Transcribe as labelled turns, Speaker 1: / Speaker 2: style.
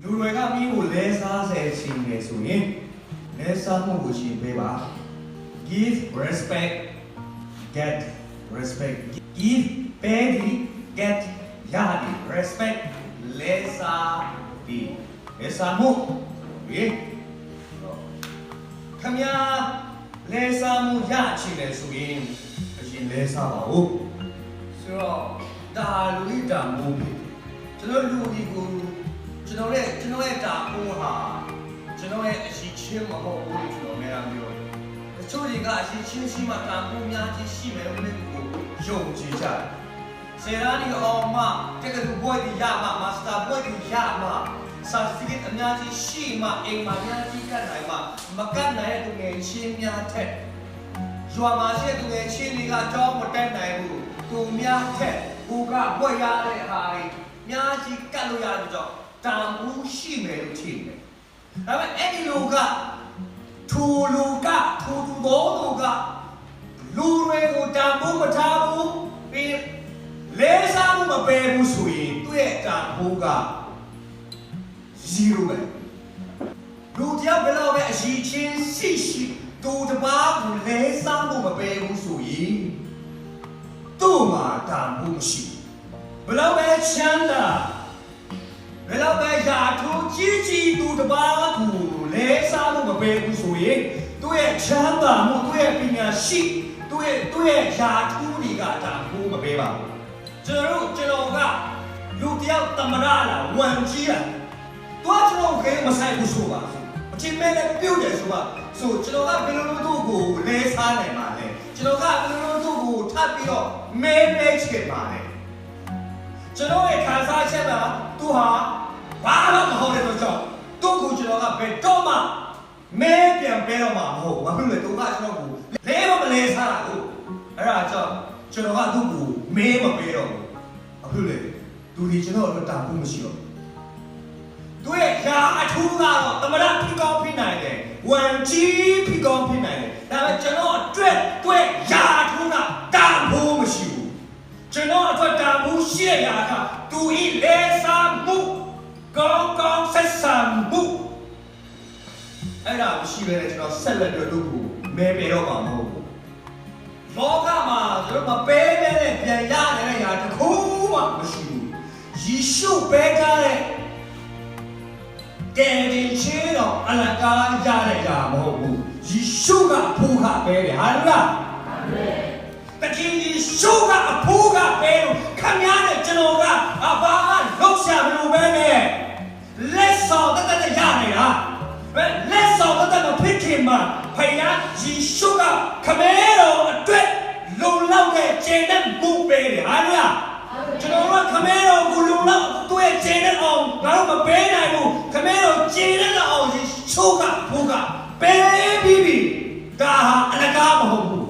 Speaker 1: လူတွေကမိကိုလဲစားစေချင်နေဆိုရင်လဲစားမှုကိုရှင်ပေးပါ give respect get respect give pay get ရသည် respect လဲစားသည်လဲစားမှုဟေးခမညာလဲစားမှုရချင်တယ်ဆိုရင်အရင်လဲစားပါဦးဆိုတော့ဒါလူကြီးတာမိုးဖြစ်ကျွန်တော်လူကြီးကိုကျွန်တော်ရဲ့တာမိုးဟာကျွန်တော်ရဲ့အရှိချင်းမဟုတ်ဘူးကျွန်တော်လည်းပြောတယ်တချို့တွေကအရှိချင်းရှိမှတာမိုးများကြီးရှိမယ်လို့လည်းကိုယုံကြည်ကြတယ်ဆရာကြီးအောင်မတကယ်လို့ဘွဲ့ဒီရမှာမာစတာဘွဲ့ဒီရမှာစာစတိအများကြီးရှိမှအိမ်မှာအများကြီးကတ်နိုင်မှမကတ်နိုင်တဲ့သူငယ်ချင်းများထက်ရွာမှာရှိတဲ့သူငယ်ချင်းတွေကကြောင်းမတက်နိုင်ဘူးသူများထက်ကိုကဘွဲ့ရတဲ့ဟာတွေအများကြီးကတ်လို့ရတဲ့ကြောင့်တန်ဖိုးရှိမယ်လို့ထင်တယ်ဒါပေမဲ့အဲ့ဒီလူကထိုလူကထိုသူတော်လူကလူတွေကိုတန်ဖိုးမထားဘူးပြီးလဲစားမှုမပယ်ဘူးဆိုရင်သူ့ရဲ့တန်ဖိုးက0ပဲလူတယောက်ဘယ်လောက်ပဲအရှိချင်းရှိသူတစ်ပါးကိုလဲစားမှုမပယ်ဘူးဆိုရင်သူ့မှာတန်ဖိုးမရှိဘယ်လောက်ပဲချမ်းသာဘယ်လောက်ပဲယာထိုးကြီးသူတစ်ပါးကိုလဲစားမှုမပယ်ဘူးဆိုရင်သူ့ရဲ့ချမ်းသာမှုသူ့ရဲ့ပညာရှိသူ့ရဲ့ယာထိုးတွေကတန်ဖိုးမပယ်ပါဘူးကျွန်တော်ကလူတယောက်တမရလာဝန်ကြီးလာတော့ကျွန်တော်ခေမဆိုင်ဘူးဆိုပါအချင်းမဲနဲ့ပြုတ်တယ်ဆိုပါဆိုကျွန်တော်ကဘယ်လိုလုပ်သူ့ကိုလဲစားနိုင်မှာလဲကျွန်တော်ကဘယ်လိုလုပ်သူ့ကိုထပ်ပြီးတော့မဲပေးချင်ပါလဲကျွန်တော်ရဲ့ခံစားချက်မှာသူဟာဘာမှမဟုတ်တဲ့တော့ကြောင့်သူ့ကိုကျွန်တော်ကဘယ်တော့မှမဲပြန်ပေးတော့မှာမဟုတ်ဘာဖြစ်လဲသူကကျွန်တော်ကိုလဲမလဲစားတာကိုအဲ့ဒါကြောင့်ကျွန်တော်ကသူ့ကိုမဲမပေးတော့ဘူးဘာဖြစ်လဲသူဒီကျွန်တော်တို့တာဖို့မရှိတော့သူရဲ့ယာအထူးကတော့တမရဖြစ်ကောင်းဖြစ်နိုင်တယ်ဝန်ကြီးဖြစ်ကောင်းဖြစ်နိုင်တယ်ဒါပေမဲ့ကျွန်တော်အတွက်ယာအထူးကတာဖို့မရှိဘူးကျွန်တော်အတွက်တာဖို့ရှိရတာကသူဤလဲစားမှုကောင်းဆက်ဆံမှုအဲ့ဒါမရှိဘဲနဲ့ကျွန်တော်ဆက်လက်တွေ့လို့ကိုမဲပေတော့မှာမဟုတ်ဘူးလောကမှာကျွန်တော်မပေးတဲ့ပြန်ရတဲ့ຢာတစ်ခုမှမရှိဘူးယေရှုပေးထားတဲ့ကယ်တင်ခြင်းတော်အလကားရတဲ့ຢာမဟုတ်ဘူးယေရှုကအဖို့ကပေးတယ်ဟာလားအာမင်တခင်ယေရှုကအဖို့ကပေးလို့ခမရတဲ့ကျွန်တော်ကအဘာကလောက်ရှာမလို့ပဲနဲ့လက်ဆောင်တတ်ရနေတာလက်ဆောင်တတ်မဖြစ်ခင်မှာဖယားယေရှုကခမဲတော်အတွက်လုံလောက်တဲ့ခြေနဲ့မှုပေးတယ်ဟာလားကျွန်တော်ကခမဲတော်ကိုလုံလောက်သူ့ရဲ့ခြေနဲ့အောင်ငါတို့မပေးနိုင်ဘူးခမဲတော်ခြေနဲ့အောင်ယေရှုကဘုကပေးပြီးပြီဒါဟာအလကားမဟုတ်ဘူး